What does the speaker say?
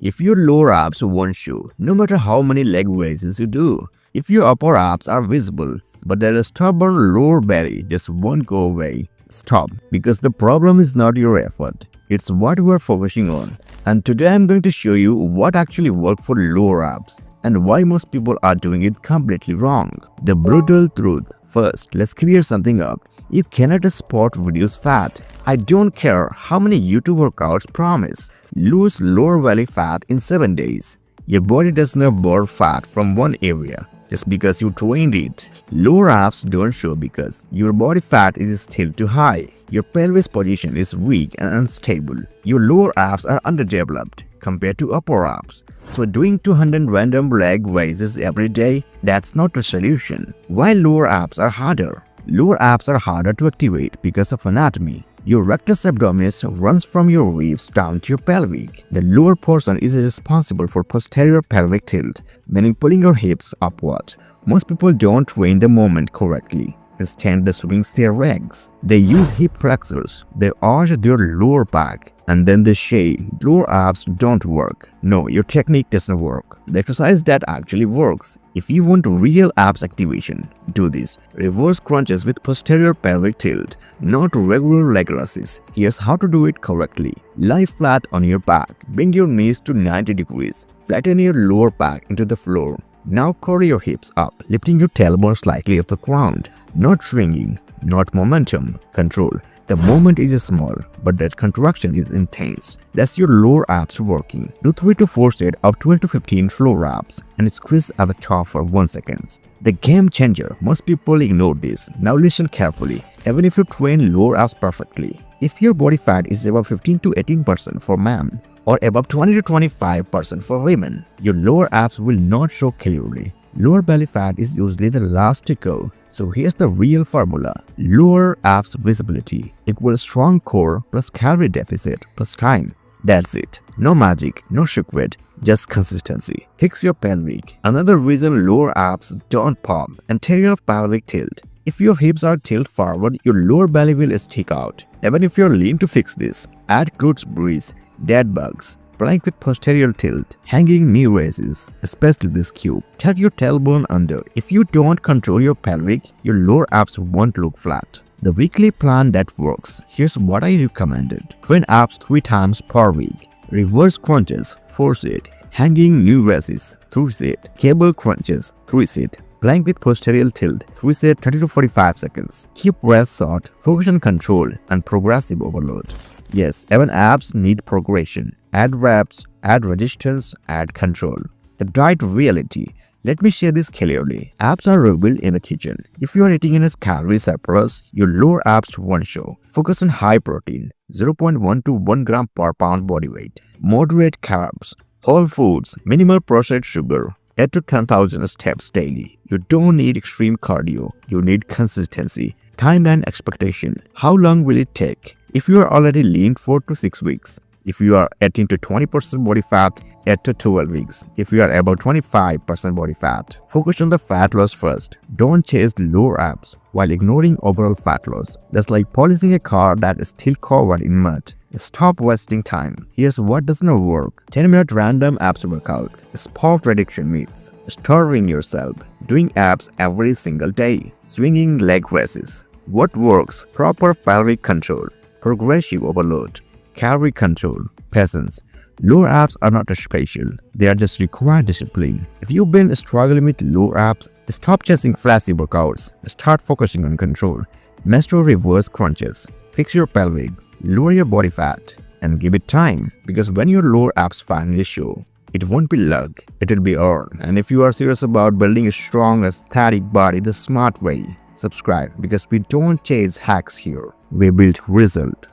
If your lower abs won't show, no matter how many leg raises you do, if your upper abs are visible, but there is stubborn lower belly just won't go away, stop, because the problem is not your effort, it's what you are focusing on. And today I'm going to show you what actually works for lower abs and why most people are doing it completely wrong. The brutal truth. First, let's clear something up. You cannot spot reduce fat. I don't care how many YouTube workouts promise. Lose lower belly fat in 7 days. Your body does not burn fat from one area just because you trained it. Lower abs don't show because your body fat is still too high. Your pelvis position is weak and unstable. Your lower abs are underdeveloped compared to upper abs. So doing 200 random leg raises every day, that's not the solution. Why lower abs are harder? Lower abs are harder to activate because of anatomy. Your rectus abdominis runs from your ribs down to your pelvic. The lower portion is responsible for posterior pelvic tilt, meaning pulling your hips upward. Most people don't train the movement correctly. Instead, they swing their legs. They use hip flexors. They arch their lower back, and then they say lower abs don't work. No, your technique doesn't work. The exercise that actually works. If you want real abs activation, do this. Reverse crunches with posterior pelvic tilt, not regular leg raises. Here's how to do it correctly. Lie flat on your back. Bring your knees to 90 degrees. Flatten your lower back into the floor. Now curl your hips up, lifting your tailbone slightly off the ground. Not swinging, not momentum, control. The movement is small, but that contraction is intense. That's your lower abs working. Do 3 to 4 sets of 12 to 15 lower abs and squeeze at the top for 1 second. The game changer. Most people ignore this. Now listen carefully. Even if you train lower abs perfectly, if your body fat is above 15 to 18% for men or above 20 to 25% for women, your lower abs will not show clearly. Lower belly fat is usually the last to go. So here's the real formula. Lower abs visibility equals strong core plus calorie deficit plus time. That's it. No magic, no secret, just consistency. Fix your pelvic. Another reason lower abs don't pop, anterior pelvic tilt. If your hips are tilted forward, your lower belly will stick out. Even if you're lean to fix this, add glutes breeze, dead bugs, plank with posterior tilt, hanging knee raises, especially this cube. Tuck your tailbone under. If you don't control your pelvic, your lower abs won't look flat. The weekly plan that works. Here's what I recommended. Train abs 3 times per week. Reverse crunches, 4 sets. Hanging knee raises, 3 sets. Cable crunches, 3 sets. Plank with posterior tilt, 3 sets, 30 to 45 seconds. Keep rest short, focus on control, and progressive overload. Yes, even abs need progression. Add reps, add resistance, add control. The diet reality. Let me share this clearly. Abs are rebuilt in the kitchen. If you are eating in a calorie surplus, your lower abs won't show. Focus on high protein, 0.1 to 1 gram per pound body weight. Moderate carbs, whole foods, minimal processed sugar. 8 to 10,000 steps daily. You don't need extreme cardio. You need consistency. Timeline expectation. How long will it take? If you are already lean 4 to 6 weeks. If you are 18 to 20% body fat, 8 to 12 weeks. If you are about 25% body fat, focus on the fat loss first. Don't chase lower abs while ignoring overall fat loss. That's like polishing a car that is still covered in mud. Stop wasting time. Here's what does not work. 10-minute random abs workout. Spot reduction myths. Starving yourself. Doing abs every single day. Swinging leg raises. What works? Proper pelvic control. Progressive overload. Calorie control. Patience. Lower abs are not special. They are just required discipline. If you've been struggling with lower abs, stop chasing flashy workouts. Start focusing on control. Master reverse crunches. Fix your pelvic. Lower your body fat and give it time, because when your lower abs finally show, it won't be luck, it will be earned. And if you are serious about building a strong aesthetic body the smart way, subscribe, because we don't chase hacks here, we build result.